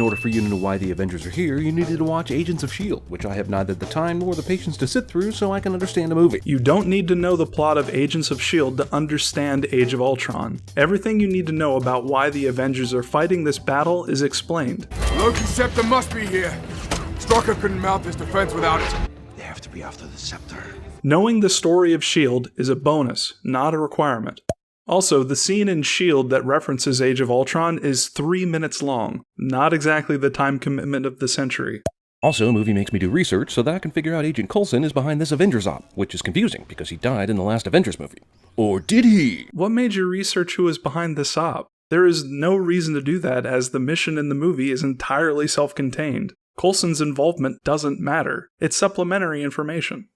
order for you to know why the Avengers are here, you needed to watch Agents of S.H.I.E.L.D., which I have neither the time nor the patience to sit through so I can understand a movie. You don't need to know the plot of Agents of S.H.I.E.L.D. to understand Age of Ultron. Everything you need to know about why the Avengers are fighting this battle is explained. Loki's scepter must be here. Strucker couldn't mount this defense without it. They have to be after the scepter. Knowing the story of S.H.I.E.L.D. is a bonus, not a requirement. Also, the scene in S.H.I.E.L.D. that references Age of Ultron is 3 minutes long, not exactly the time commitment of the century. Also, a movie makes me do research so that I can figure out Agent Coulson is behind this Avengers op, which is confusing because he died in the last Avengers movie. Or did he? What made you research who is behind this op? There is no reason to do that, as the mission in the movie is entirely self-contained. Coulson's involvement doesn't matter. It's supplementary information.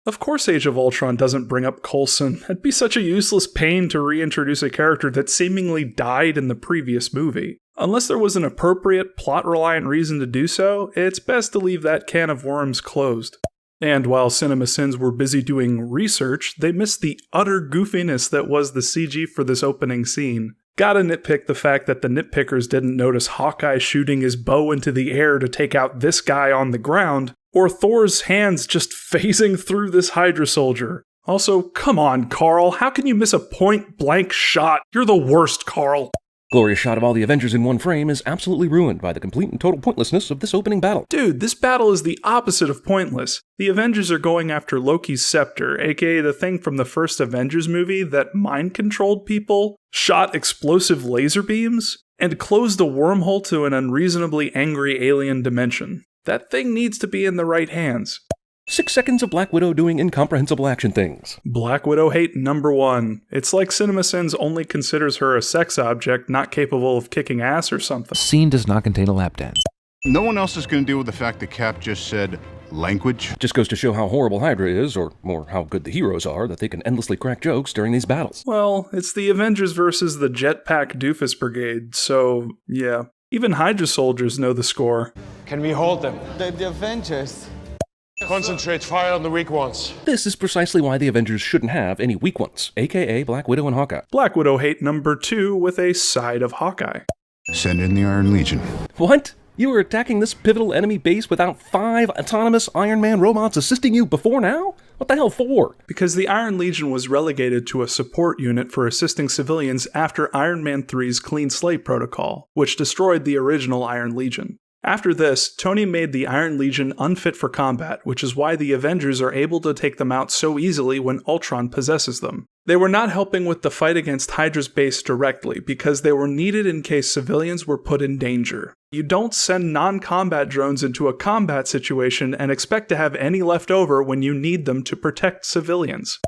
Of course Age of Ultron doesn't bring up Coulson. It'd be such a useless pain to reintroduce a character that seemingly died in the previous movie. Unless there was an appropriate, plot-reliant reason to do so, it's best to leave that can of worms closed. And while CinemaSins were busy doing research, they missed the utter goofiness that was the CG for this opening scene. Gotta nitpick the fact that the nitpickers didn't notice Hawkeye shooting his bow into the air to take out this guy on the ground, or Thor's hands just phasing through this Hydra soldier. Also, come on, Carl, how can you miss a point-blank shot? You're the worst, Carl. Glorious shot of all the Avengers in one frame is absolutely ruined by the complete and total pointlessness of this opening battle. Dude, this battle is the opposite of pointless. The Avengers are going after Loki's scepter, aka the thing from the first Avengers movie that mind-controlled people, shot explosive laser beams, and closed a wormhole to an unreasonably angry alien dimension. That thing needs to be in the right hands. 6 seconds of Black Widow doing incomprehensible action things. Black Widow hate number 1. It's like CinemaSins only considers her a sex object not capable of kicking ass or something. Scene does not contain a lap dance. No one else is going to deal with the fact that Cap just said language. Just goes to show how horrible Hydra is, or more, how good the heroes are, that they can endlessly crack jokes during these battles. Well, it's the Avengers versus the Jetpack Doofus Brigade, so yeah. Even Hydra soldiers know the score. Can we hold them? The Avengers. Concentrate fire on the weak ones. This is precisely why the Avengers shouldn't have any weak ones, aka Black Widow and Hawkeye. Black Widow hate number 2 with a side of Hawkeye. Send in the Iron Legion. What? You were attacking this pivotal enemy base without 5 autonomous Iron Man robots assisting you before now? What the hell for? Because the Iron Legion was relegated to a support unit for assisting civilians after Iron Man 3's Clean Slate Protocol, which destroyed the original Iron Legion. After this, Tony made the Iron Legion unfit for combat, which is why the Avengers are able to take them out so easily when Ultron possesses them. They were not helping with the fight against Hydra's base directly, because they were needed in case civilians were put in danger. You don't send non-combat drones into a combat situation and expect to have any left over when you need them to protect civilians.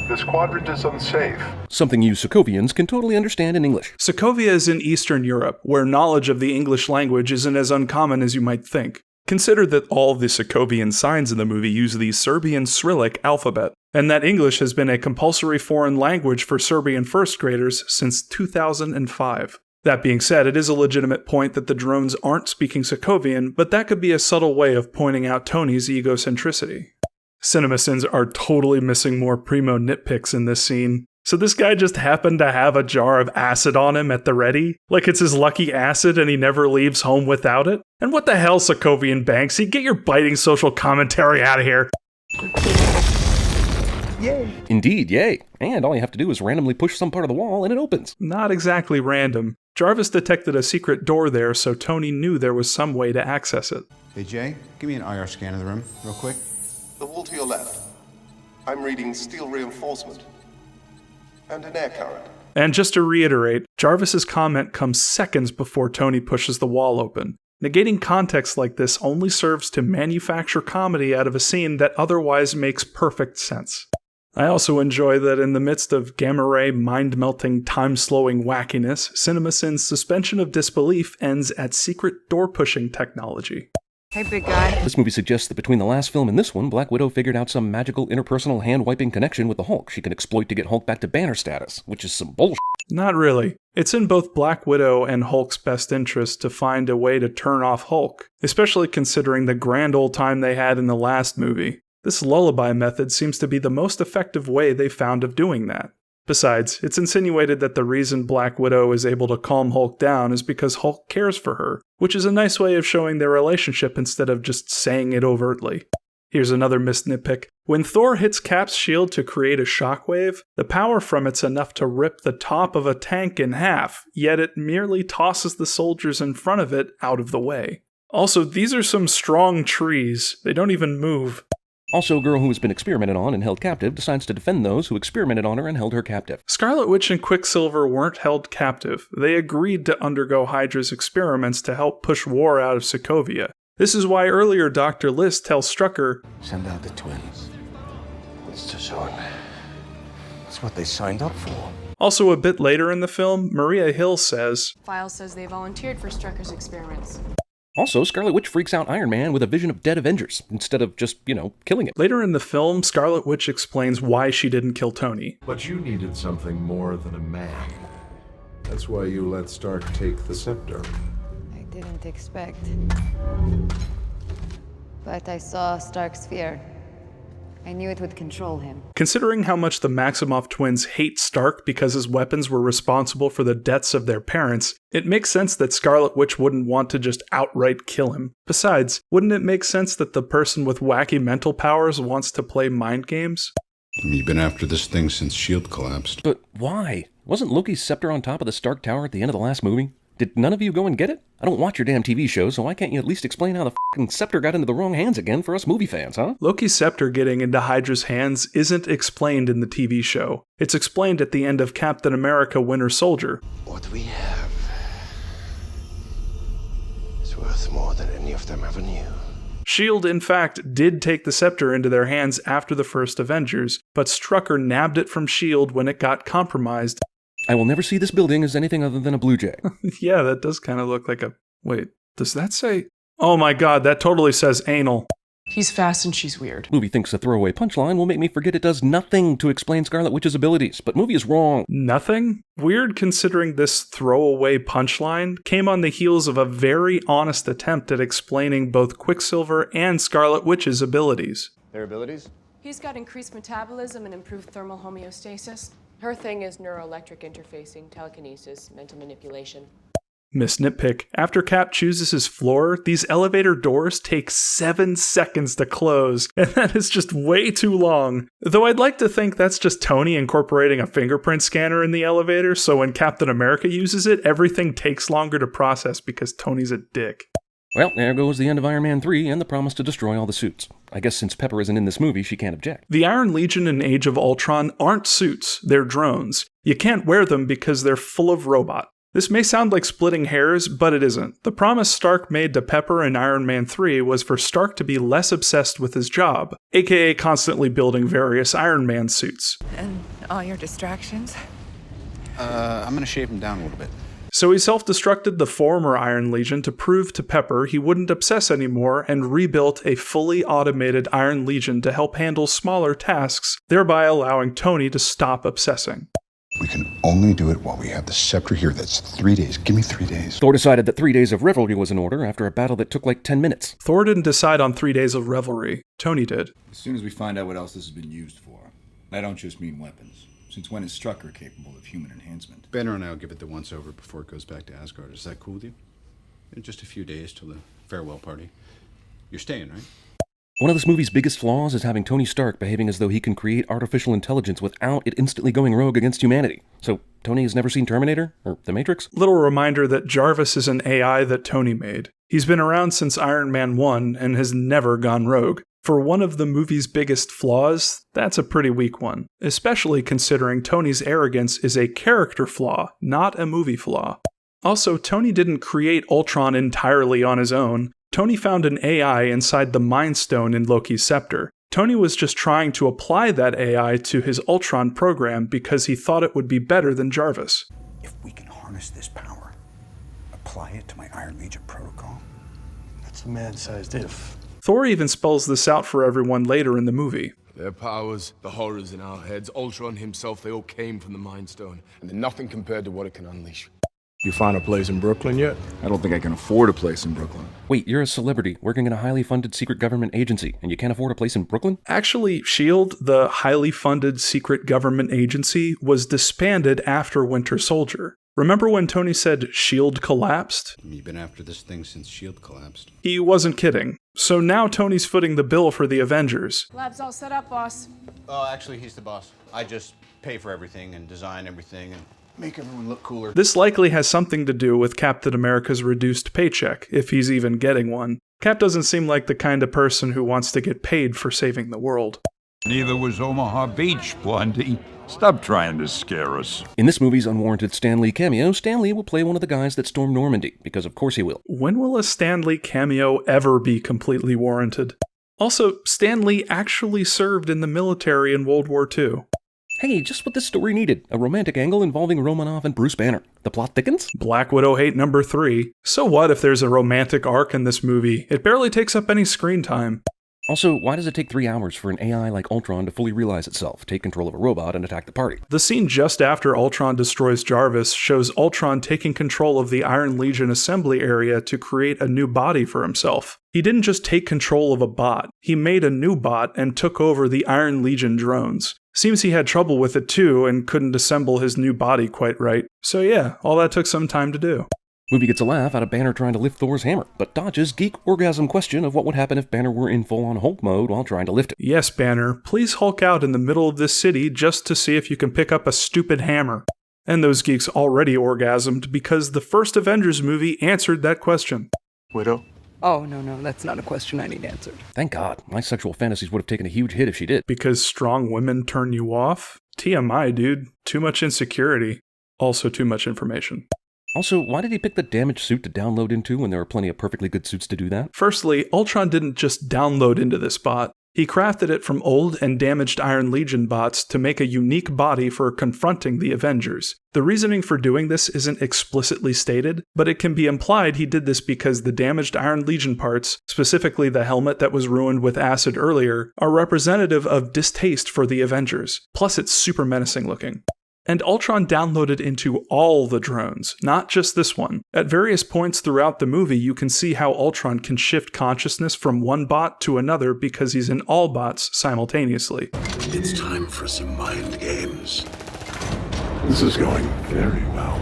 This quadrant is unsafe. Something you Sokovians can totally understand in English. Sokovia is in Eastern Europe, where knowledge of the English language isn't as uncommon as you might think. Consider that all the Sokovian signs in the movie use the Serbian Cyrillic alphabet, and that English has been a compulsory foreign language for Serbian first graders since 2005. That being said, it is a legitimate point that the drones aren't speaking Sokovian, but that could be a subtle way of pointing out Tony's egocentricity. CinemaSins are totally missing more primo nitpicks in this scene. So this guy just happened to have a jar of acid on him at the ready? Like it's his lucky acid and he never leaves home without it? And what the hell, Sokovian Banksy? Get your biting social commentary out of here. Yay. Indeed, yay. And all you have to do is randomly push some part of the wall and it opens. Not exactly random. Jarvis detected a secret door there, so Tony knew there was some way to access it. Hey Jay, give me an IR scan of the room, real quick. The wall to your left. I'm reading steel reinforcement. And an air current. And just to reiterate, Jarvis's comment comes seconds before Tony pushes the wall open. Negating context like this only serves to manufacture comedy out of a scene that otherwise makes perfect sense. I also enjoy that in the midst of gamma-ray, mind-melting, time-slowing wackiness, CinemaSins' suspension of disbelief ends at secret door-pushing technology. Hey, big guy. This movie suggests that between the last film and this one, Black Widow figured out some magical interpersonal hand-wiping connection with the Hulk she can exploit to get Hulk back to Banner status, which is some bullshit. Not really. It's in both Black Widow and Hulk's best interest to find a way to turn off Hulk, especially considering the grand old time they had in the last movie. This lullaby method seems to be the most effective way they found of doing that. Besides, it's insinuated that the reason Black Widow is able to calm Hulk down is because Hulk cares for her, which is a nice way of showing their relationship instead of just saying it overtly. Here's another missed nitpick. When Thor hits Cap's shield to create a shockwave, the power from it's enough to rip the top of a tank in half, yet it merely tosses the soldiers in front of it out of the way. Also, these are some strong trees. They don't even move. Also, a girl who has been experimented on and held captive decides to defend those who experimented on her and held her captive. Scarlet Witch and Quicksilver weren't held captive. They agreed to undergo Hydra's experiments to help push war out of Sokovia. This is why earlier Dr. List tells Strucker, Send out the twins. It's too soon. It's what they signed up for. Also a bit later in the film, Maria Hill says, File says they volunteered for Strucker's experiments. Also, Scarlet Witch freaks out Iron Man with a vision of dead Avengers, instead of just, killing him. Later in the film, Scarlet Witch explains why she didn't kill Tony. But you needed something more than a man. That's why you let Stark take the scepter. I didn't expect. But I saw Stark's fear. I knew it would control him. Considering how much the Maximoff twins hate Stark because his weapons were responsible for the deaths of their parents, it makes sense that Scarlet Witch wouldn't want to just outright kill him. Besides, wouldn't it make sense that the person with wacky mental powers wants to play mind games? You've been after this thing since S.H.I.E.L.D. collapsed. But why? Wasn't Loki's scepter on top of the Stark Tower at the end of the last movie? Did none of you go and get it? I don't watch your damn TV show, so why can't you at least explain how the f***ing scepter got into the wrong hands again for us movie fans, huh? Loki's scepter getting into Hydra's hands isn't explained in the TV show. It's explained at the end of Captain America Winter Soldier. What we have is worth more than any of them ever knew. S.H.I.E.L.D., in fact, did take the scepter into their hands after the first Avengers, but Strucker nabbed it from S.H.I.E.L.D. when it got compromised. I will never see this building as anything other than a blue jay. Yeah, that does kind of look like a... Wait, does that say... Oh my god, that totally says anal. He's fast and she's weird. Movie thinks a throwaway punchline will make me forget it does nothing to explain Scarlet Witch's abilities, but movie is wrong. Nothing? Weird considering this throwaway punchline came on the heels of a very honest attempt at explaining both Quicksilver and Scarlet Witch's abilities. Their abilities? He's got increased metabolism and improved thermal homeostasis. Her thing is neuroelectric interfacing, telekinesis, mental manipulation. Miss Nitpick, after Cap chooses his floor, these elevator doors take 7 seconds to close, and that is just way too long. Though I'd like to think that's just Tony incorporating a fingerprint scanner in the elevator, so when Captain America uses it, everything takes longer to process because Tony's a dick. Well, there goes the end of Iron Man 3 and the promise to destroy all the suits. I guess since Pepper isn't in this movie, she can't object. The Iron Legion in Age of Ultron aren't suits, they're drones. You can't wear them because they're full of robot. This may sound like splitting hairs, but it isn't. The promise Stark made to Pepper in Iron Man 3 was for Stark to be less obsessed with his job, aka constantly building various Iron Man suits. And all your distractions? I'm gonna shave him down a little bit. So he self-destructed the former Iron Legion to prove to Pepper he wouldn't obsess anymore and rebuilt a fully automated Iron Legion to help handle smaller tasks, thereby allowing Tony to stop obsessing. We can only do it while we have the scepter here. That's 3 days. Give me 3 days. Thor decided that 3 days of revelry was in order after a battle that took like 10 minutes. Thor didn't decide on 3 days of revelry. Tony did. As soon as we find out what else this has been used for. I don't just mean weapons. Since when is Strucker capable of human enhancement? Banner and I will give it the once-over before it goes back to Asgard. Is that cool with you? In just a few days till the farewell party. You're staying, right? One of this movie's biggest flaws is having Tony Stark behaving as though he can create artificial intelligence without it instantly going rogue against humanity. So, Tony has never seen Terminator? Or The Matrix? Little reminder that Jarvis is an AI that Tony made. He's been around since Iron Man 1 and has never gone rogue. For one of the movie's biggest flaws, that's a pretty weak one, especially considering Tony's arrogance is a character flaw, not a movie flaw. Also, Tony didn't create Ultron entirely on his own. Tony found an AI inside the Mind Stone in Loki's scepter. Tony was just trying to apply that AI to his Ultron program because he thought it would be better than Jarvis. If we can harness this power, apply it to my Iron Legion protocol. That's a man-sized if. Thor even spells this out for everyone later in the movie. Their powers, the horrors in our heads, Ultron himself, they all came from the Mind Stone, and they're nothing compared to what it can unleash. You find a place in Brooklyn yet? I don't think I can afford a place in Brooklyn. Wait, you're a celebrity working in a highly funded secret government agency, and you can't afford a place in Brooklyn? Actually, S.H.I.E.L.D., the highly funded secret government agency, was disbanded after Winter Soldier. Remember when Tony said S.H.I.E.L.D. collapsed? You've been after this thing since S.H.I.E.L.D. collapsed. He wasn't kidding. So now Tony's footing the bill for the Avengers. Lab's all set up, boss. Oh, actually, he's the boss. I just pay for everything and design everything and make everyone look cooler. This likely has something to do with Captain America's reduced paycheck, if he's even getting one. Cap doesn't seem like the kind of person who wants to get paid for saving the world. Neither was Omaha Beach, Blondie. Stop trying to scare us. In this movie's unwarranted Stan Lee cameo, Stan Lee will play one of the guys that stormed Normandy, because of course he will. When will a Stan Lee cameo ever be completely warranted? Also, Stan Lee actually served in the military in World War II. Hey, just what this story needed. A romantic angle involving Romanoff and Bruce Banner. The plot thickens? Black Widow hate number 3. So what if there's a romantic arc in this movie? It barely takes up any screen time. Also, why does it take 3 hours for an AI like Ultron to fully realize itself, take control of a robot, and attack the party? The scene just after Ultron destroys Jarvis shows Ultron taking control of the Iron Legion assembly area to create a new body for himself. He didn't just take control of a bot, he made a new bot and took over the Iron Legion drones. Seems he had trouble with it too and couldn't assemble his new body quite right. So yeah, all that took some time to do. Movie gets a laugh out of Banner trying to lift Thor's hammer, but dodges geek orgasm question of what would happen if Banner were in full-on Hulk mode while trying to lift it. Yes, Banner, please Hulk out in the middle of this city just to see if you can pick up a stupid hammer. And those geeks already orgasmed because the first Avengers movie answered that question. Widow? Oh, no, that's not a question I need answered. Thank God. My sexual fantasies would have taken a huge hit if she did. Because strong women turn you off? TMI, dude. Too much insecurity. Also too much information. Also, why did he pick the damaged suit to download into when there are plenty of perfectly good suits to do that? Firstly, Ultron didn't just download into this bot. He crafted it from old and damaged Iron Legion bots to make a unique body for confronting the Avengers. The reasoning for doing this isn't explicitly stated, but it can be implied he did this because the damaged Iron Legion parts, specifically the helmet that was ruined with acid earlier, are representative of distaste for the Avengers. Plus, it's super menacing looking. And Ultron downloaded into all the drones, not just this one. At various points throughout the movie, you can see how Ultron can shift consciousness from one bot to another because he's in all bots simultaneously. It's time for some mind games. This is going very well.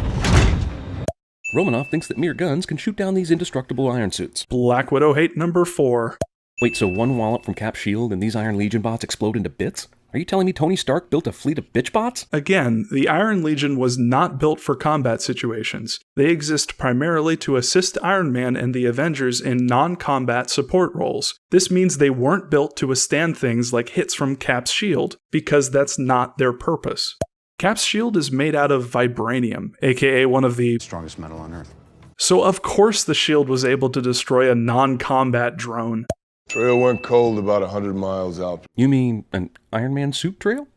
Romanoff thinks that mere guns can shoot down these indestructible iron suits. Black Widow hate number 4. Wait, so one wallop from Cap's shield and these Iron Legion bots explode into bits? Are you telling me Tony Stark built a fleet of bitch bots? Again, the Iron Legion was not built for combat situations. They exist primarily to assist Iron Man and the Avengers in non-combat support roles. This means they weren't built to withstand things like hits from Cap's shield, because that's not their purpose. Cap's shield is made out of vibranium, aka one of the strongest metal on Earth. So of course the shield was able to destroy a non-combat drone. Trail went cold about 100 miles out. You mean an Iron Man suit trail?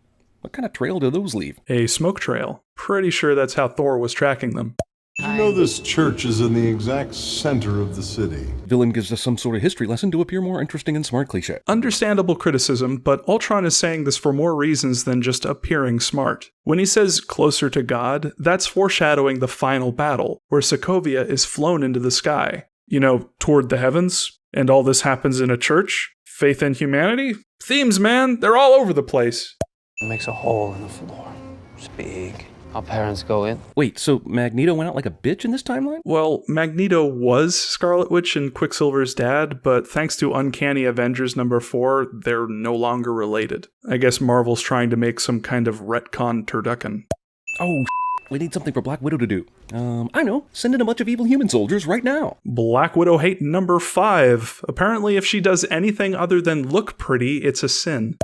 What kind of trail do those leave? A smoke trail. Pretty sure that's how Thor was tracking them. Did you know this church is in the exact center of the city? Villain gives us some sort of history lesson to appear more interesting and smart cliche. Understandable criticism, but Ultron is saying this for more reasons than just appearing smart. When he says closer to God, that's foreshadowing the final battle, where Sokovia is flown into the sky. You know, toward the heavens. And all this happens in a church? Faith and humanity? Themes, man, they're all over the place. It makes a hole in the floor. It's big. Our parents go in. Wait, so Magneto went out like a bitch in this timeline? Well, Magneto was Scarlet Witch and Quicksilver's dad, but thanks to Uncanny Avengers number 4, they're no longer related. I guess Marvel's trying to make some kind of retcon turducken. Oh, we need something for Black Widow to do. I know. Send in a bunch of evil human soldiers right now. Black Widow hate number 5. Apparently, if she does anything other than look pretty, it's a sin.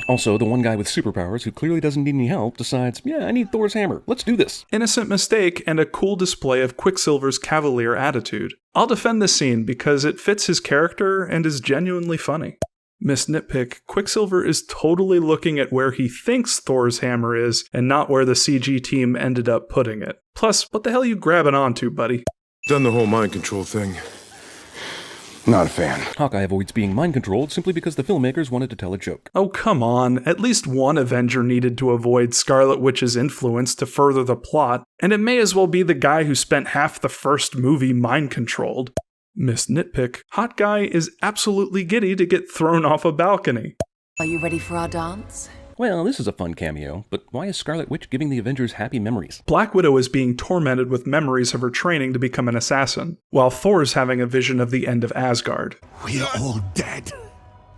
Also, the one guy with superpowers who clearly doesn't need any help decides, yeah, I need Thor's hammer. Let's do this. Innocent mistake and a cool display of Quicksilver's cavalier attitude. I'll defend this scene because it fits his character and is genuinely funny. Miss Nitpick, Quicksilver is totally looking at where he thinks Thor's hammer is and not where the CG team ended up putting it. Plus, what the hell are you grabbing onto, buddy? Done the whole mind control thing. Not a fan. Hawkeye avoids being mind-controlled simply because the filmmakers wanted to tell a joke. Oh, come on. At least one Avenger needed to avoid Scarlet Witch's influence to further the plot, and it may as well be the guy who spent half the first movie mind-controlled. Miss Nitpick, Hawkeye is absolutely giddy to get thrown off a balcony. Are you ready for our dance? Well, this is a fun cameo, but why is Scarlet Witch giving the Avengers happy memories? Black Widow is being tormented with memories of her training to become an assassin, while Thor's having a vision of the end of Asgard. We are all dead.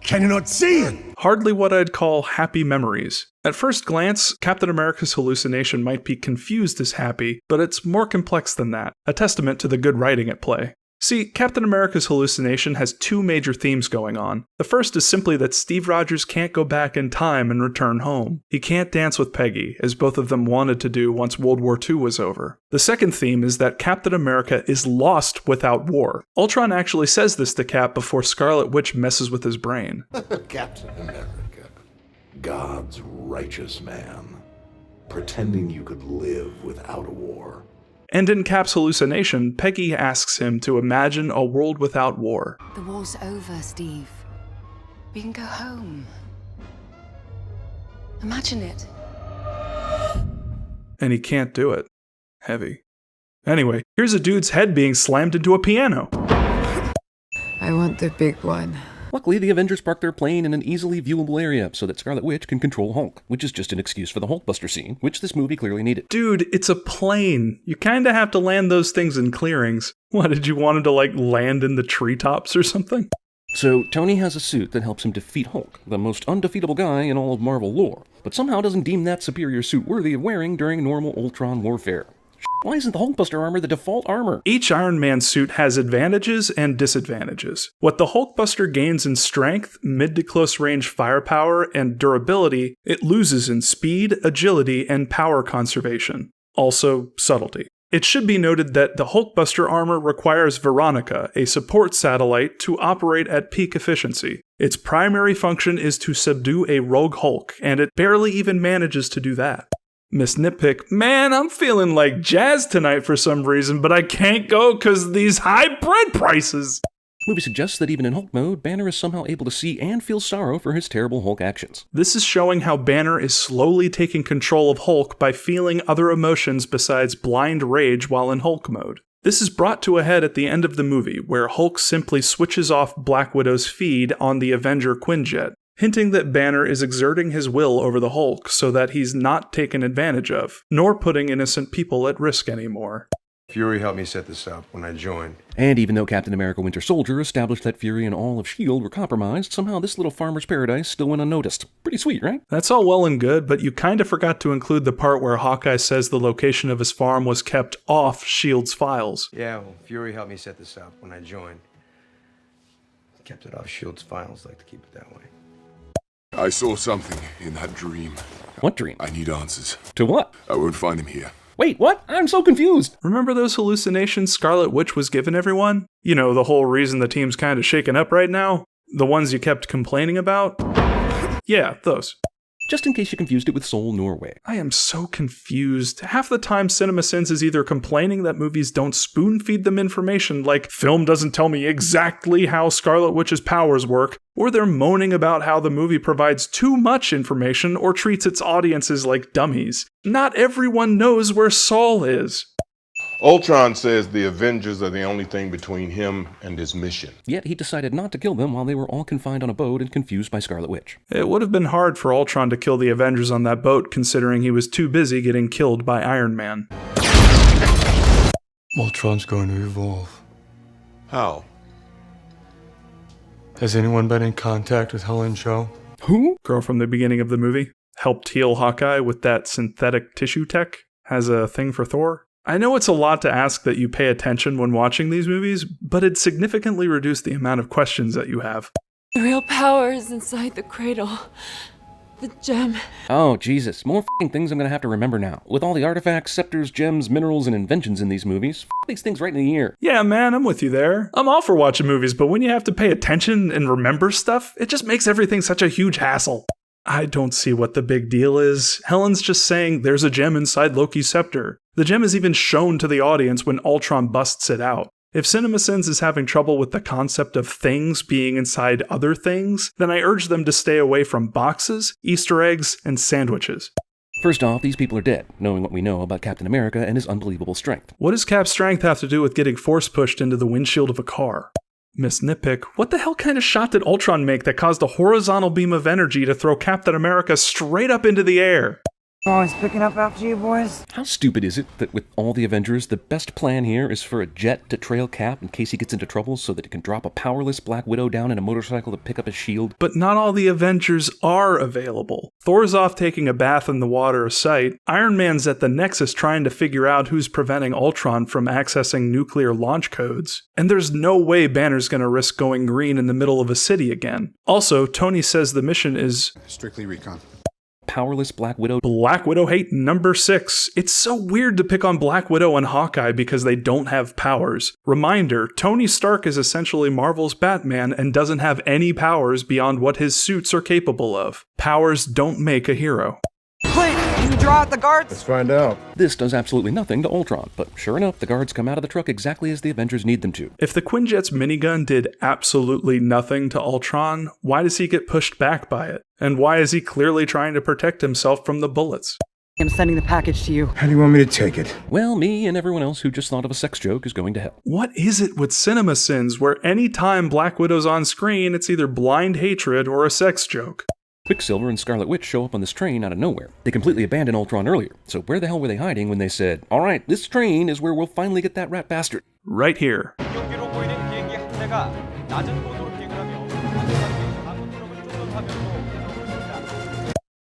Can you not see it? Hardly what I'd call happy memories. At first glance, Captain America's hallucination might be confused as happy, but it's more complex than that, a testament to the good writing at play. See, Captain America's hallucination has two major themes going on. The first is simply that Steve Rogers can't go back in time and return home. He can't dance with Peggy, as both of them wanted to do once World War II was over. The second theme is that Captain America is lost without war. Ultron actually says this to Cap before Scarlet Witch messes with his brain. Captain America, God's righteous man, pretending you could live without a war. And in Cap's hallucination, Peggy asks him to imagine a world without war. The war's over, Steve. We can go home. Imagine it. And he can't do it. Heavy. Anyway, here's a dude's head being slammed into a piano. I want the big one. Luckily, the Avengers park their plane in an easily viewable area so that Scarlet Witch can control Hulk, which is just an excuse for the Hulkbuster scene, which this movie clearly needed. Dude, it's a plane. You kinda have to land those things in clearings. What, did you want him to, land in the treetops or something? So, Tony has a suit that helps him defeat Hulk, the most undefeatable guy in all of Marvel lore, but somehow doesn't deem that superior suit worthy of wearing during normal Ultron warfare. Why isn't the Hulkbuster armor the default armor? Each Iron Man suit has advantages and disadvantages. What the Hulkbuster gains in strength, mid to close range firepower, and durability, it loses in speed, agility, and power conservation. Also, subtlety. It should be noted that the Hulkbuster armor requires Veronica, a support satellite, to operate at peak efficiency. Its primary function is to subdue a rogue Hulk, and it barely even manages to do that. Miss Nitpick, man, I'm feeling like jazz tonight for some reason, but I can't go because of these high bread prices. Movie suggests that even in Hulk mode, Banner is somehow able to see and feel sorrow for his terrible Hulk actions. This is showing how Banner is slowly taking control of Hulk by feeling other emotions besides blind rage while in Hulk mode. This is brought to a head at the end of the movie, where Hulk simply switches off Black Widow's feed on the Avenger Quinjet, hinting that Banner is exerting his will over the Hulk so that he's not taken advantage of, nor putting innocent people at risk anymore. Fury helped me set this up when I joined. And even though Captain America Winter Soldier established that Fury and all of S.H.I.E.L.D. were compromised, somehow this little farmer's paradise still went unnoticed. Pretty sweet, right? That's all well and good, but you kinda forgot to include the part where Hawkeye says the location of his farm was kept off S.H.I.E.L.D.'s files. Yeah, well, Fury helped me set this up when I joined. Kept it off S.H.I.E.L.D.'s files, like to keep it that way. I saw something in that dream. What dream? I need answers. To what? I won't find him here. Wait, what? I'm so confused! Remember those hallucinations Scarlet Witch was giving everyone? You know, the whole reason the team's kinda shaken up right now? The ones you kept complaining about? Yeah, those. Just in case you confused it with Seoul, Norway. I am so confused. Half the time CinemaSins is either complaining that movies don't spoon-feed them information, like film doesn't tell me exactly how Scarlet Witch's powers work, or they're moaning about how the movie provides too much information or treats its audiences like dummies. Not everyone knows where Saul is. Ultron says the Avengers are the only thing between him and his mission. Yet he decided not to kill them while they were all confined on a boat and confused by Scarlet Witch. It would have been hard for Ultron to kill the Avengers on that boat, considering he was too busy getting killed by Iron Man. Ultron's going to evolve. How? Has anyone been in contact with Helen Cho? Who? Girl from the beginning of the movie. Helped heal Hawkeye with that synthetic tissue tech. Has a thing for Thor. I know it's a lot to ask that you pay attention when watching these movies, but it'd significantly reduce the amount of questions that you have. The real power is inside the cradle. The gem. Oh, Jesus. More f***ing things I'm gonna have to remember now. With all the artifacts, scepters, gems, minerals, and inventions in these movies, f*** these things right in the ear. Yeah, man, I'm with you there. I'm all for watching movies, but when you have to pay attention and remember stuff, it just makes everything such a huge hassle. I don't see what the big deal is. Helen's just saying there's a gem inside Loki's scepter. The gem is even shown to the audience when Ultron busts it out. If CinemaSins is having trouble with the concept of things being inside other things, then I urge them to stay away from boxes, Easter eggs, and sandwiches. First off, these people are dead, knowing what we know about Captain America and his unbelievable strength. What does Cap's strength have to do with getting force pushed into the windshield of a car? Miss Nitpick, what the hell kind of shot did Ultron make that caused a horizontal beam of energy to throw Captain America straight up into the air? Always picking up after you, boys? How stupid is it that with all the Avengers, the best plan here is for a jet to trail Cap in case he gets into trouble so that it can drop a powerless Black Widow down in a motorcycle to pick up his shield? But not all the Avengers are available. Thor's off taking a bath in the water of sight. Iron Man's at the Nexus trying to figure out who's preventing Ultron from accessing nuclear launch codes. And there's no way Banner's gonna risk going green in the middle of a city again. Also, Tony says the mission is strictly recon. Powerless Black Widow. Black Widow hate number 6. It's so weird to pick on Black Widow and Hawkeye because they don't have powers. Reminder, Tony Stark is essentially Marvel's Batman and doesn't have any powers beyond what his suits are capable of. Powers don't make a hero. Wait, can you draw out the guards? Let's find out. This does absolutely nothing to Ultron, but sure enough, the guards come out of the truck exactly as the Avengers need them to. If the Quinjet's minigun did absolutely nothing to Ultron, why does he get pushed back by it? And why is he clearly trying to protect himself from the bullets? I'm sending the package to you. How do you want me to take it? Well, me and everyone else who just thought of a sex joke is going to hell. What is it with CinemaSins where any time Black Widow's on screen, it's either blind hatred or a sex joke? Quicksilver and Scarlet Witch show up on this train out of nowhere. They completely abandoned Ultron earlier, so where the hell were they hiding when they said, alright, this train is where we'll finally get that rat bastard? Right here.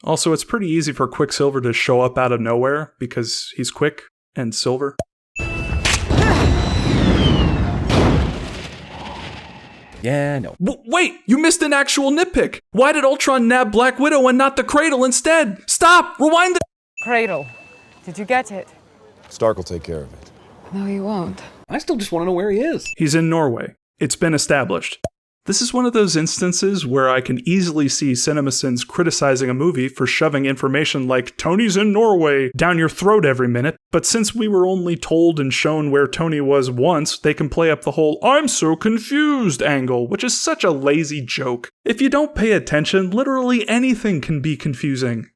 Also, it's pretty easy for Quicksilver to show up out of nowhere because he's quick and silver. Yeah, no. Wait, you missed an actual nitpick. Why did Ultron nab Black Widow and not the Cradle instead? Stop! Rewind the Cradle. Did you get it? Stark will take care of it. No, you won't. I still just want to know where he is. He's in Norway. It's been established. This is one of those instances where I can easily see CinemaSins criticizing a movie for shoving information like Tony's in Norway down your throat every minute, but since we were only told and shown where Tony was once, they can play up the whole I'm so confused angle, which is such a lazy joke. If you don't pay attention, literally anything can be confusing.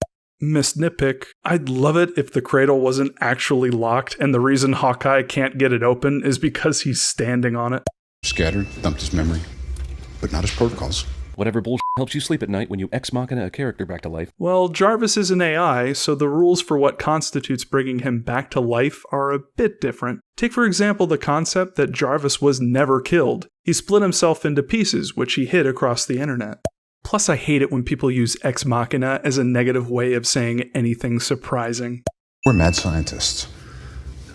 Miss Nitpick, I'd love it if the Cradle wasn't actually locked and the reason Hawkeye can't get it open is because he's standing on it. Scattered, dumped his memory. But not his protocols. Whatever bullshit helps you sleep at night when you ex machina a character back to life. Well, Jarvis is an AI, so the rules for what constitutes bringing him back to life are a bit different. Take for example the concept that Jarvis was never killed. He split himself into pieces, which he hid across the internet. Plus, I hate it when people use ex machina as a negative way of saying anything surprising. We're mad scientists.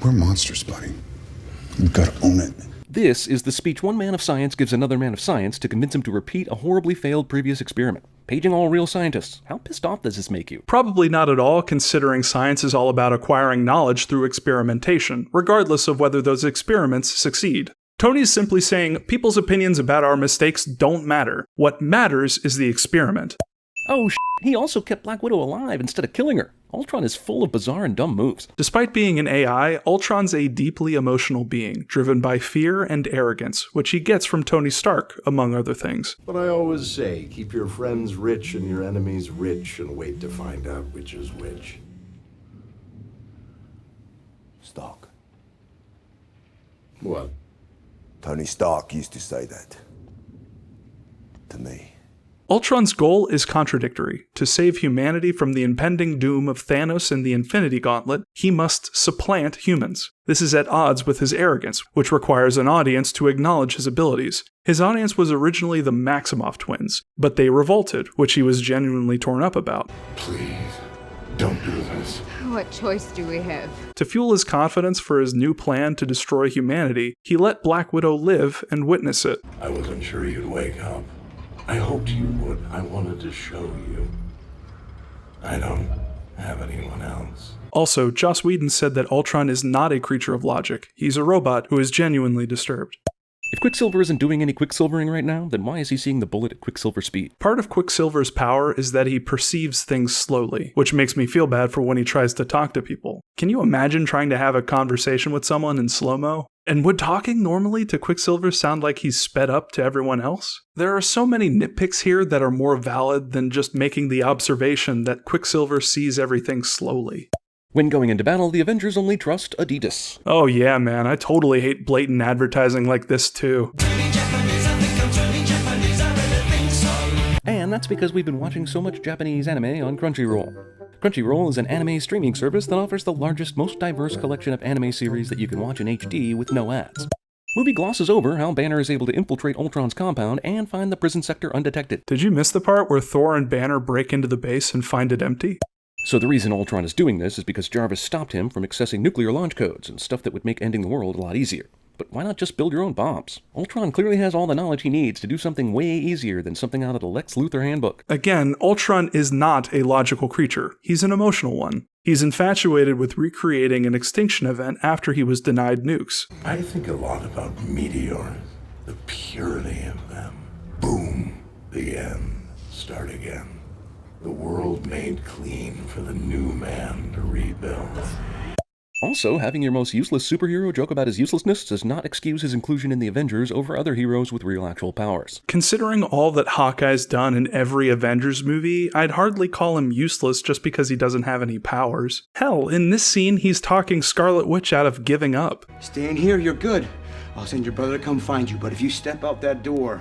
We're monsters, buddy. You've got to own it. This is the speech one man of science gives another man of science to convince him to repeat a horribly failed previous experiment. Paging all real scientists. How pissed off does this make you? Probably not at all, considering science is all about acquiring knowledge through experimentation, regardless of whether those experiments succeed. Tony's simply saying, people's opinions about our mistakes don't matter. What matters is the experiment. Oh, he also kept Black Widow alive instead of killing her. Ultron is full of bizarre and dumb moves. Despite being an AI, Ultron's a deeply emotional being, driven by fear and arrogance, which he gets from Tony Stark, among other things. But I always say, keep your friends rich and your enemies rich and wait to find out which is which. Stark. What? Tony Stark used to say that. To me. Ultron's goal is contradictory. To save humanity from the impending doom of Thanos and the Infinity Gauntlet, he must supplant humans. This is at odds with his arrogance, which requires an audience to acknowledge his abilities. His audience was originally the Maximoff twins, but they revolted, which he was genuinely torn up about. Please, don't do this. What choice do we have? To fuel his confidence for his new plan to destroy humanity, he let Black Widow live and witness it. I wasn't sure you'd wake up. I hoped you would. I wanted to show you. I don't have anyone else. Also, Joss Whedon said that Ultron is not a creature of logic. He's a robot who is genuinely disturbed. If Quicksilver isn't doing any Quicksilvering right now, then why is he seeing the bullet at Quicksilver speed? Part of Quicksilver's power is that he perceives things slowly, which makes me feel bad for when he tries to talk to people. Can you imagine trying to have a conversation with someone in slow-mo? And would talking normally to Quicksilver sound like he's sped up to everyone else? There are so many nitpicks here that are more valid than just making the observation that Quicksilver sees everything slowly. When going into battle, the Avengers only trust Adidas. Oh yeah, man, I totally hate blatant advertising like this too. And that's because we've been watching so much Japanese anime on Crunchyroll. Crunchyroll is an anime streaming service that offers the largest, most diverse collection of anime series that you can watch in HD with no ads. Movie glosses over how Banner is able to infiltrate Ultron's compound and find the prison sector undetected. Did you miss the part where Thor and Banner break into the base and find it empty? So the reason Ultron is doing this is because Jarvis stopped him from accessing nuclear launch codes and stuff that would make ending the world a lot easier. But why not just build your own bombs? Ultron clearly has all the knowledge he needs to do something way easier than something out of the Lex Luthor handbook. Again, Ultron is not a logical creature. He's an emotional one. He's infatuated with recreating an extinction event after he was denied nukes. I think a lot about meteors, the purity of them. Boom, the end. Start again. The world made clean for the new man to rebuild. Also, having your most useless superhero joke about his uselessness does not excuse his inclusion in the Avengers over other heroes with real actual powers. Considering all that Hawkeye's done in every Avengers movie, I'd hardly call him useless just because he doesn't have any powers. Hell, in this scene, he's talking Scarlet Witch out of giving up. Stay in here, you're good. I'll send your brother to come find you, but if you step out that door,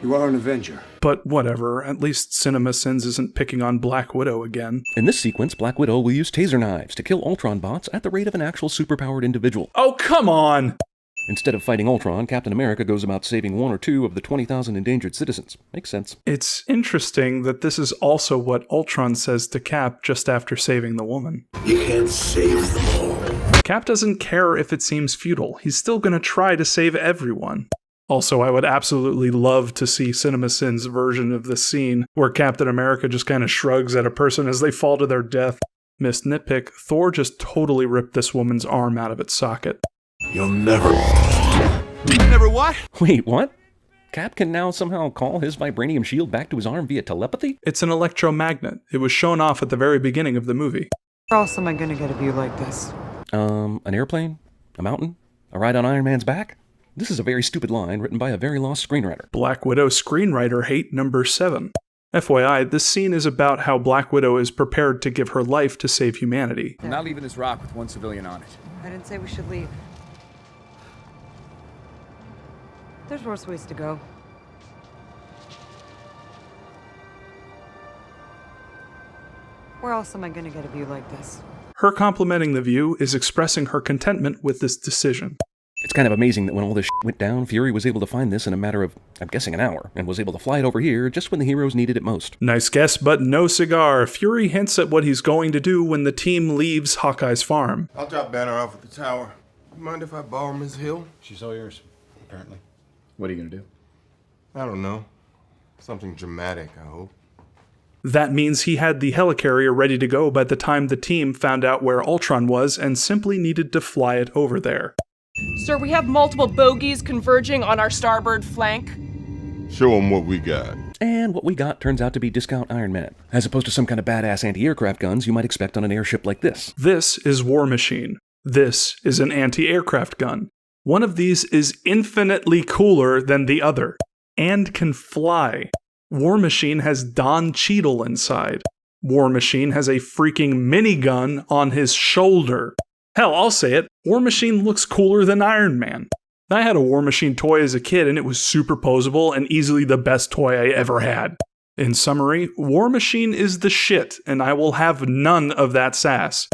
you are an Avenger. But whatever, at least CinemaSins isn't picking on Black Widow again. In this sequence, Black Widow will use taser knives to kill Ultron bots at the rate of an actual superpowered individual. Oh, come on! Instead of fighting Ultron, Captain America goes about saving 1 or 2 of the 20,000 endangered citizens. Makes sense. It's interesting that this is also what Ultron says to Cap just after saving the woman. You can't save them all. Cap doesn't care if it seems futile. He's still gonna try to save everyone. Also, I would absolutely love to see CinemaSins' version of this scene, where Captain America just kind of shrugs at a person as they fall to their death. Missed nitpick, Thor just totally ripped this woman's arm out of its socket. You'll never... Never what? Wait, what? Cap can now somehow call his vibranium shield back to his arm via telepathy? It's an electromagnet. It was shown off at the very beginning of the movie. Where else am I gonna get a view like this? An airplane? A mountain? A ride on Iron Man's back? This is a very stupid line written by a very lost screenwriter. Black Widow screenwriter hate number 7. FYI, this scene is about how Black Widow is prepared to give her life to save humanity. I'm not leaving this rock with one civilian on it. I didn't say we should leave. There's worse ways to go. Where else am I gonna get a view like this? Her complimenting the view is expressing her contentment with this decision. It's kind of amazing that when all this shit went down, Fury was able to find this in a matter of, I'm guessing, an hour, and was able to fly it over here just when the heroes needed it most. Nice guess, but no cigar. Fury hints at what he's going to do when the team leaves Hawkeye's farm. I'll drop Banner off at the tower. You mind if I borrow Ms. Hill? She's all yours, apparently. What are you gonna do? I don't know. Something dramatic, I hope. That means he had the helicarrier ready to go by the time the team found out where Ultron was and simply needed to fly it over there. Sir, we have multiple bogies converging on our starboard flank. Show them what we got. And what we got turns out to be discount Iron Man, as opposed to some kind of badass anti-aircraft guns you might expect on an airship like this. This is War Machine. This is an anti-aircraft gun. One of these is infinitely cooler than the other, and can fly. War Machine has Don Cheadle inside. War Machine has a freaking minigun on his shoulder. Hell, I'll say it, War Machine looks cooler than Iron Man. I had a War Machine toy as a kid and it was superposable and easily the best toy I ever had. In summary, War Machine is the shit and I will have none of that sass.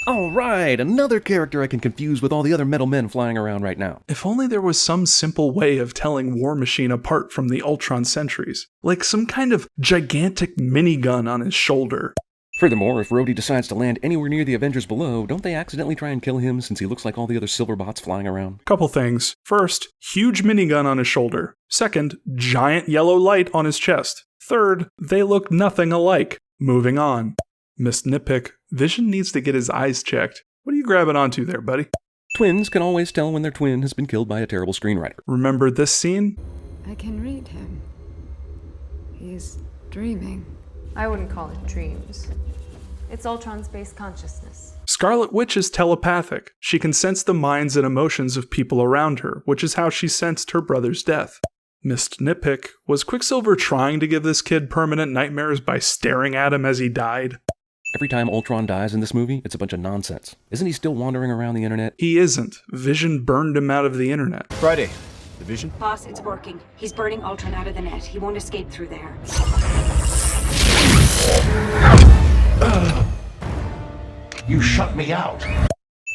Alright, another character I can confuse with all the other metal men flying around right now. If only there was some simple way of telling War Machine apart from the Ultron sentries. Like some kind of gigantic minigun on his shoulder. Furthermore, if Rhodey decides to land anywhere near the Avengers below, don't they accidentally try and kill him since he looks like all the other silver bots flying around? Couple things. First, huge minigun on his shoulder. Second, giant yellow light on his chest. Third, they look nothing alike. Moving on. Missed nitpick. Vision needs to get his eyes checked. What are you grabbing onto there, buddy? Twins can always tell when their twin has been killed by a terrible screenwriter. Remember this scene? I can read him. He's dreaming. I wouldn't call it dreams. It's Ultron's base consciousness. Scarlet Witch is telepathic. She can sense the minds and emotions of people around her, which is how she sensed her brother's death. Missed nitpick, was Quicksilver trying to give this kid permanent nightmares by staring at him as he died? Every time Ultron dies in this movie, it's a bunch of nonsense. Isn't he still wandering around the internet? He isn't. Vision burned him out of the internet. Friday. The Vision? Boss, it's working. He's burning Ultron out of the net. He won't escape through there. You shut me out.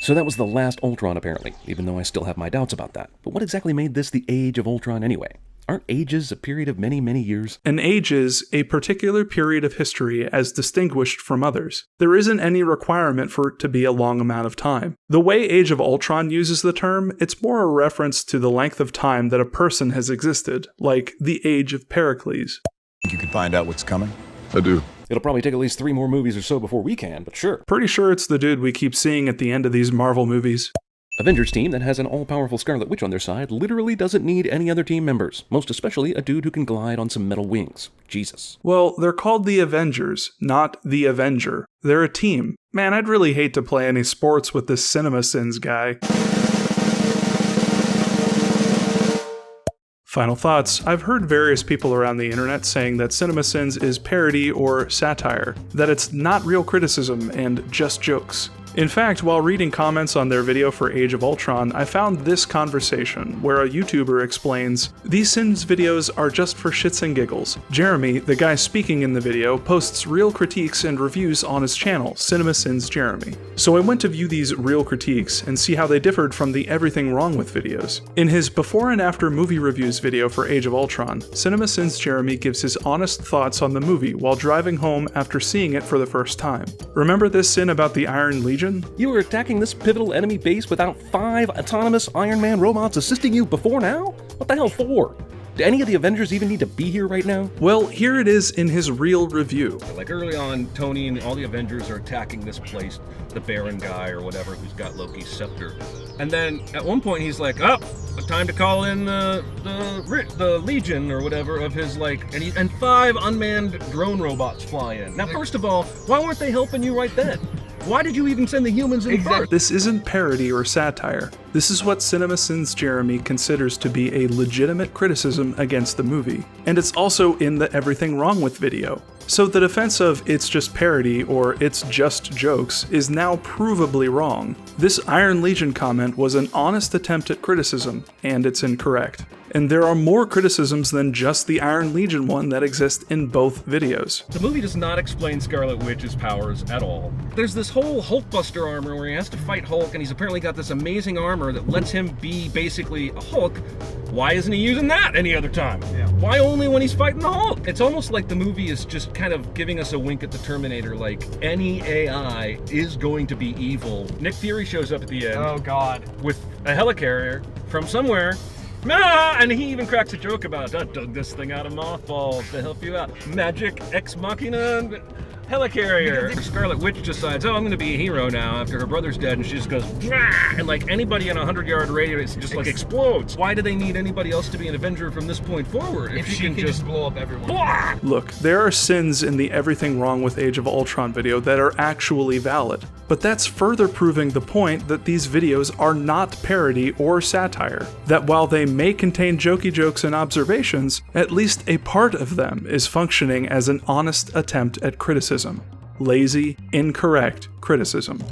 So that was the last Ultron, apparently, even though I still have my doubts about that. But what exactly made this the Age of Ultron anyway? Aren't ages a period of many, many years? An age is a particular period of history as distinguished from others. There isn't any requirement for it to be a long amount of time. The way Age of Ultron uses the term, it's more a reference to the length of time that a person has existed, like the Age of Pericles. Think you could find out what's coming? I do. It'll probably take at least 3 more movies or so before we can, but sure. Pretty sure it's the dude we keep seeing at the end of these Marvel movies. Avengers team that has an all-powerful Scarlet Witch on their side literally doesn't need any other team members, most especially a dude who can glide on some metal wings. Jesus. Well, they're called the Avengers, not the Avenger. They're a team. Man, I'd really hate to play any sports with this CinemaSins guy. Final thoughts. I've heard various people around the internet saying that CinemaSins is parody or satire, that it's not real criticism and just jokes. In fact, while reading comments on their video for Age of Ultron, I found this conversation where a YouTuber explains, "These Sins videos are just for shits and giggles. Jeremy, the guy speaking in the video, posts real critiques and reviews on his channel, CinemaSins Jeremy. So I went to view these real critiques and see how they differed from the Everything Wrong With videos. In his before and after movie reviews video for Age of Ultron, CinemaSins Jeremy gives his honest thoughts on the movie while driving home after seeing it for the first time. Remember this sin about the Iron Legion? You were attacking this pivotal enemy base without 5 autonomous Iron Man robots assisting you before now? What the hell for? Do any of the Avengers even need to be here right now? Well, here it is in his real review. Like early on, Tony and all the Avengers are attacking this place, the Baron guy or whatever who's got Loki's scepter. And then at one point he's like, oh, time to call in the Legion or whatever of his and 5 unmanned drone robots fly in. Now, first of all, why weren't they helping you right then? Why did you even send the humans in first? This isn't parody or satire. This is what CinemaSins Jeremy considers to be a legitimate criticism against the movie. And it's also in the Everything Wrong With video. So the defense of it's just parody or it's just jokes is now provably wrong. This Iron Legion comment was an honest attempt at criticism, and it's incorrect. And there are more criticisms than just the Iron Legion one that exist in both videos. The movie does not explain Scarlet Witch's powers at all. There's this whole Hulkbuster armor where he has to fight Hulk, and he's apparently got this amazing armor that lets him be basically a Hulk. Why isn't he using that any other time? Yeah. Why only when he's fighting the Hulk? It's almost like the movie is just kind of giving us a wink at the Terminator, like any AI is going to be evil. Nick Fury shows up at the end. Oh God. With a helicarrier from somewhere. And he even cracks a joke about, I dug this thing out of mothballs to help you out. Magic ex machina helicarrier. Scarlet Witch decides, I'm going to be a hero now after her brother's dead, and she just goes, and like anybody in a 100-yard radius just like explodes. Why do they need anybody else to be an Avenger from this point forward? If she can just blow up everyone. Blah! Look, there are sins in the Everything Wrong With Age of Ultron video that are actually valid, but that's further proving the point that these videos are not parody or satire. That while they may contain jokey jokes and observations, at least a part of them is functioning as an honest attempt at criticism. Lazy, incorrect criticism.